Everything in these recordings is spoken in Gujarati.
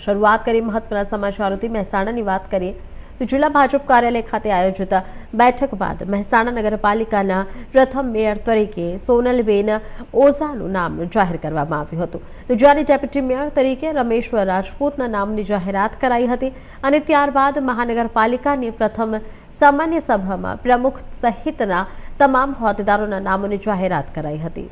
શરૂઆત કરી મહત્વના સમાચારોથી મહેસાણાની વાત કરીએ તો જિલ્લા ભાજપ કાર્યાલય ખાતે આયોજિત બેઠક બાદ મહેસાણા નગરપાલિકાના પ્રથમ મેયર તરીકે સોનલબેન ઓઝાનું નામ જાહેર કરવામાં આવ્યું હતું તો જ્યારે ડેપ્યુટી મેયર તરીકે રમેશ રાજપૂતના નામની જાહેરાત કરાઈ હતી અને ત્યારબાદ મહાનગરપાલિકાની પ્રથમ સામાન્ય સભામાં પ્રમુખ સહિતના તમામ હોદ્દેદારોના નામોની જાહેરાત કરાઈ હતી।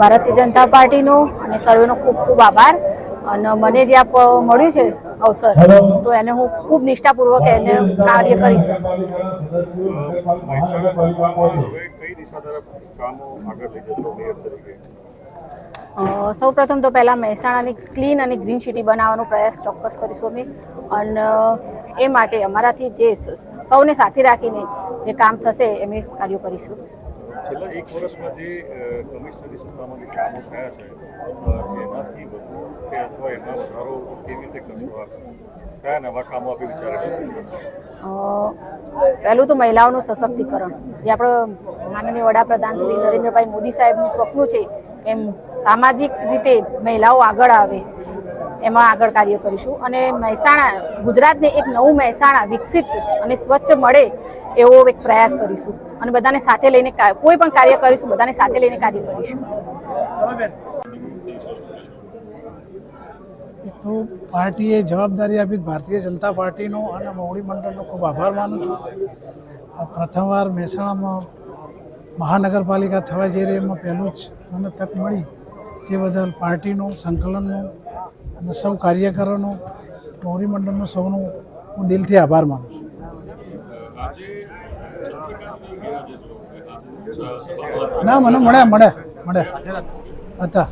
ભારતીય જનતા પાર્ટીનો અને સર્વેનો ખૂબ ખૂબ આભાર અને મને જે આપ મળ્યું છે અવસર તો એને હું ખૂબ નિષ્ઠાપૂર્વક એને કાર્ય કરીશ। સૌપ્રથમ તો પહેલાં મહેસાણાની ક્લીન અને ગ્રીન સિટી બનાવવાનો પ્રયાસ ચોક્કસ કરીશું અમે અને એ માટે અમારાથી જે સૌને સાથે રાખીને જે કામ થશે અમે કાર્યો કરીશું। છેલ્લા એક વર્ષમાં જે કમિશનરી સત્તામાં જે કામો થયા છે એનાથી વધુ કે અથવા એના વધારો કેવી રીતે કરશો? કયા નવા કામો આપે વિચારે? પહેલું તો મહિલાઓનું સશક્તિકરણ જે આપણો માનનીય વડાપ્રધાન શ્રી નરેન્દ્રભાઈ મોદી સાહેબનું સપનું છે એમ સામાજિક રીતે મહિલાઓ આગળ આવે એમાં આગળ કાર્ય કરીશું અને મહેસાણા ગુજરાતને એક નવું મહેસાણા વિકસિત અને સ્વચ્છ મળે એવો એક પ્રયાસ કરીશું અને બધાને સાથે લઈને કોઈ પણ કાર્ય કરીશું બધાને સાથે લઈને કાર્ય કરીશું। તો પાર્ટીએ જવાબદારી આપી ભારતીય જનતા પાર્ટીનો અને મોવડી મંડળનો ખૂબ આભાર માનું છું। પ્રથમવાર મહેસાણામાં મહાનગરપાલિકા થવા જઈ રહી એમાં પહેલું જ મને તક મળી તે બદલ પાર્ટીનો સંકલનનો અને સૌ કાર્યકરોનો મોવડી મંડળનો સૌનો હું દિલથી આભાર માનું છું। ના મને મળ્યા હતા।